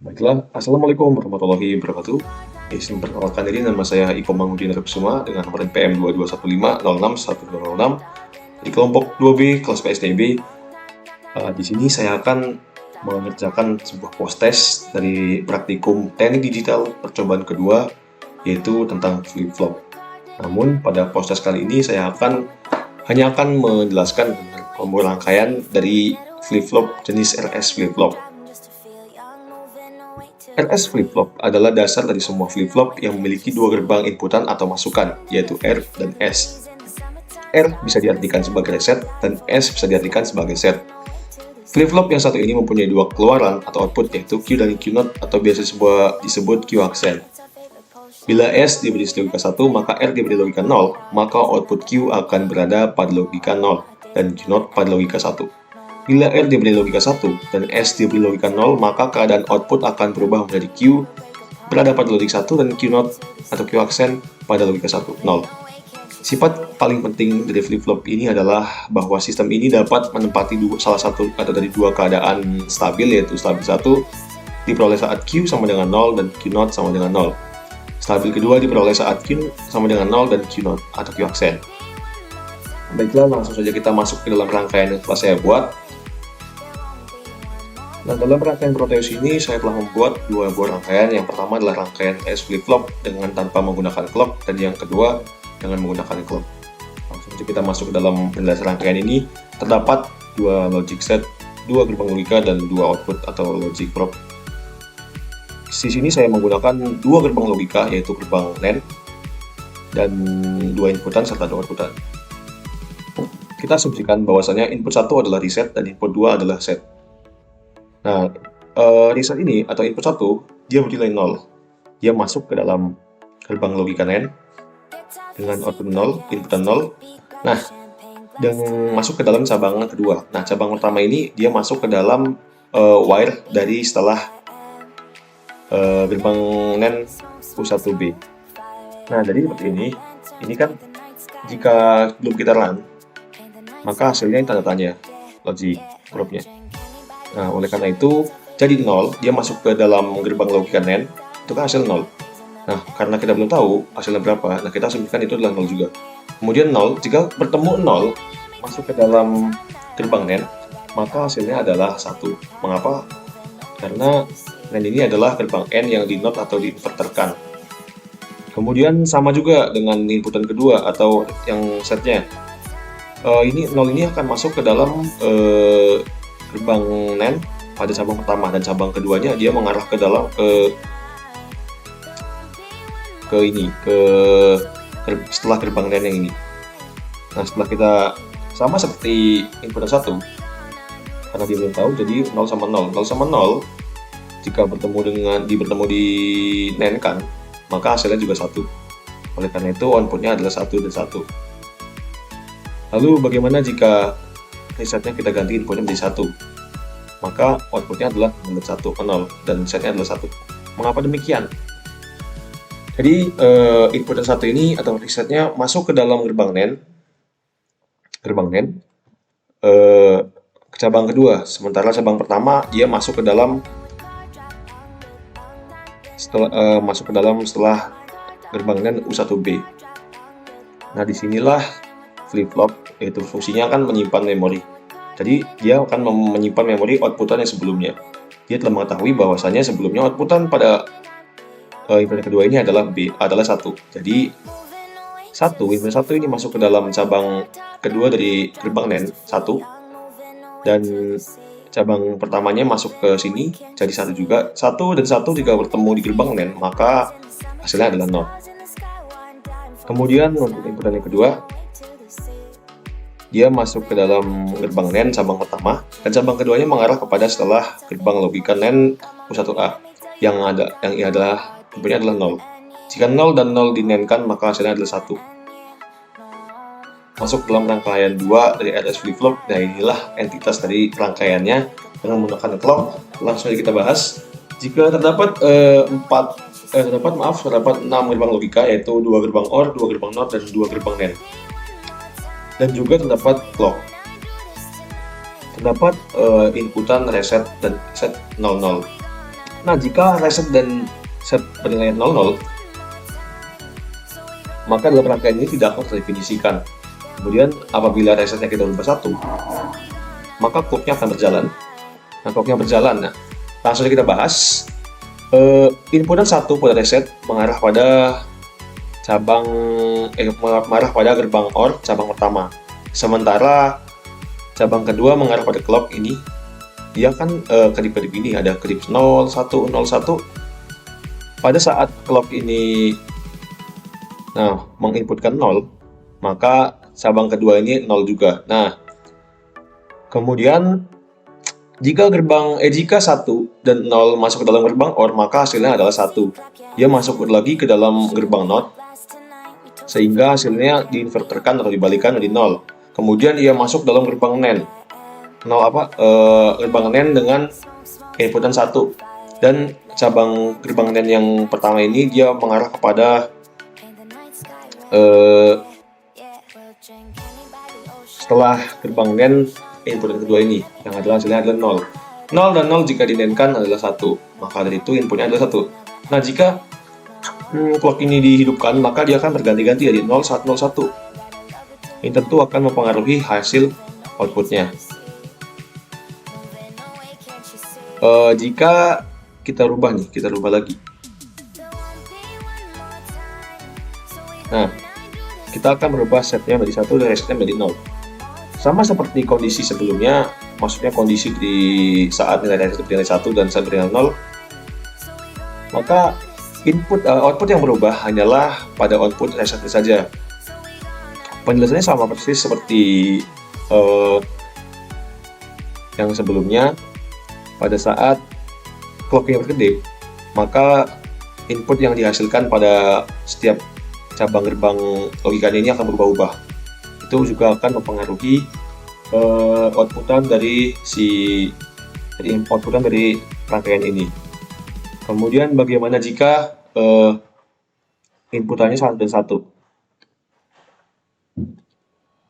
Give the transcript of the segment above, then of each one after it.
Baiklah, Assalamualaikum warahmatullahi wabarakatuh. Izin perkenalkan diri, nama saya Iko Mangunjin Kusuma dengan nomor NPM 2215061006 di kelompok 2B kelas PSDB. Di sini saya akan mengerjakan sebuah post test dari praktikum teknik digital percobaan kedua, yaitu tentang flip-flop. Namun pada post test kali ini saya hanya akan menjelaskan kombo rangkaian dari flip-flop jenis RS flip-flop. RS flip-flop adalah dasar dari semua flip-flop yang memiliki dua gerbang inputan atau masukan, yaitu R dan S. R bisa diartikan sebagai reset, dan S bisa diartikan sebagai set. Flip-flop yang satu ini mempunyai dua keluaran atau output, yaitu Q dan Q0, atau biasa disebut Q aksen. Bila S diberi logika 1, maka R diberi logika 0, maka output Q akan berada pada logika 0, dan Q0 pada logika 1. Bila R diberi logika 1 dan S diberi logika 0, maka keadaan output akan berubah menjadi Q berada pada logika 1 dan Q0 atau Q aksen pada logika 1, 0. Sifat paling penting dari flip-flop ini adalah bahwa sistem ini dapat menempati salah satu atau dari dua keadaan stabil, yaitu stabil 1 diperoleh saat Q sama dengan 0 dan Q0 sama dengan 0. Stabil kedua diperoleh saat Q sama dengan 0 dan Q0 atau Q aksen. Baiklah, langsung saja kita masuk ke dalam rangkaian yang telah saya buat. Nah, dalam rangkaian Proteus ini saya telah membuat dua buah rangkaian. Yang pertama adalah rangkaian S flip-flop dengan tanpa menggunakan clock, dan yang kedua dengan menggunakan clock. Langsung saja kita masuk ke dalam penjelasan rangkaian ini. Terdapat dua logic set, dua gerbang logika, dan dua output atau logic probe. Di sini saya menggunakan dua gerbang logika, yaitu gerbang NAND dan dua inputan serta dua outputan. Kita asumsikan bahwasanya input 1 adalah reset dan input 2 adalah set. Nah, reset ini atau input 1, dia bernilai 0. Dia masuk ke dalam gerbang logika NAND dengan output 0, input 0. Nah, dan masuk ke dalam cabang kedua. Nah, cabang pertama ini dia masuk ke dalam wire dari setelah gerbang NAND U1B. Nah, jadi seperti ini kan jika belum kita run, maka hasilnya tanda tanya logic probe-nya. Nah, oleh karena itu, jadi 0, dia masuk ke dalam gerbang logika NAND, itu kan hasil 0. Nah, karena kita belum tahu hasilnya berapa, nah kita asumsikan itu adalah 0 juga. Kemudian 0, jika bertemu 0, masuk ke dalam gerbang NAND, maka hasilnya adalah 1. Mengapa? Karena NAND ini adalah gerbang N yang di NOT atau diinverterkan. Kemudian sama juga dengan inputan kedua atau yang setnya. Ini 0 ini akan masuk ke dalam gerbang NAND pada cabang pertama, dan cabang keduanya dia mengarah ke dalam setelah gerbang NAND yang ini. Nah, setelah kita sama seperti input 1, karena dia belum tahu, jadi 0 sama 0. 0 sama 0 jika bertemu di NAND kan, maka hasilnya juga 1. Oleh karena itu outputnya adalah 1 dan 1. Lalu bagaimana jika resetnya kita ganti inputnya menjadi 1, maka outputnya adalah 1, 0, dan setnya adalah 1. Mengapa demikian? Jadi input 1 ini atau resetnya masuk ke dalam gerbang NAND ke cabang kedua, sementara cabang pertama dia masuk ke dalam setelah gerbang NAND U1B. Nah, disinilah flip-flop, yaitu fungsinya akan menyimpan memori. Jadi dia akan menyimpan memori outputan yang sebelumnya. Dia telah mengetahui bahwasanya sebelumnya outputan pada input kedua ini adalah 1. Jadi input 1 ini masuk ke dalam cabang kedua dari gerbang NAND 1, dan cabang pertamanya masuk ke sini jadi 1 juga. 1 dan 1 jika bertemu di gerbang NAND, maka hasilnya adalah 0. Kemudian untuk inputan yang kedua, dia masuk ke dalam gerbang NAND cabang pertama, dan cabang keduanya mengarah kepada setelah gerbang logika NAND U1A yang adalah inputnya adalah 0. Jika 0 dan 0 di-NAND-kan, maka hasilnya adalah 1. Masuk dalam rangkaian 2 dari RS flip-flop. Nah, inilah entitas dari rangkaiannya dengan menggunakan clock. Langsung saja kita bahas. Jika terdapat 6 gerbang logika, yaitu 2 gerbang OR, 2 gerbang NOT, dan 2 gerbang NAND. Dan juga terdapat clock. Terdapat inputan reset dan set 00. Nah, jika reset dan set bernilai 00, maka dalam rangkaian ini tidak akan terdefinisikan. Kemudian apabila resetnya kita berubah 1, maka clocknya akan berjalan. Nah, clocknya berjalan. Nah, langsung kita bahas. Inputan 1 pada reset mengarah pada mengarah pada gerbang OR cabang pertama. Sementara cabang kedua mengarah pada clock ini, dia kan kedip-kedip ini ada kedip 0, 1, 0, 1. Pada saat clock ini menginputkan 0, maka cabang kedua ini 0 juga. Nah, kemudian jika 1 dan 0 masuk ke dalam gerbang OR, maka hasilnya adalah 1. Dia masuk lagi ke dalam gerbang NOT, sehingga hasilnya diinverterkan atau dibalikan menjadi 0. Kemudian ia masuk dalam gerbang NAND. Gerbang NAND dengan inputan 1. Dan cabang gerbang NAND yang pertama ini dia mengarah kepada setelah gerbang NAND input kedua ini, yang adalah hasilnya adalah 0. 0 dan 0 jika dinenkan adalah 1, maka dari itu inputnya adalah 1. Nah, jika clock ini dihidupkan, maka dia akan berganti-ganti dari 0, 1, 0, 1. Ini tentu akan mempengaruhi hasil outputnya. Jika kita rubah lagi. Nah, kita akan merubah setnya menjadi 1 dan resetnya menjadi 0. Sama seperti kondisi sebelumnya, maksudnya kondisi di saat nilai reset bernilai 1 dan saat bernilai 0, maka output yang berubah hanyalah pada output resetnya saja. Penjelasannya sama persis seperti yang sebelumnya. Pada saat clocknya berkedip, maka input yang dihasilkan pada setiap cabang gerbang logikanya ini akan berubah-ubah. Itu juga akan mempengaruhi outputan dari rangkaian ini. Kemudian bagaimana jika inputannya 1 dan 1?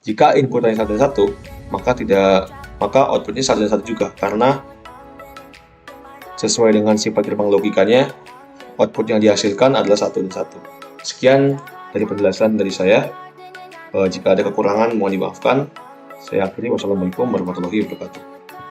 Jika inputannya 1 dan 1, maka outputnya 1 dan 1 juga, karena sesuai dengan sifat gerbang logikanya, output yang dihasilkan adalah 1 dan 1. Sekian dari penjelasan dari saya. Jika ada kekurangan, mohon dimaafkan. Saya akhiri. Wassalamualaikum warahmatullahi wabarakatuh.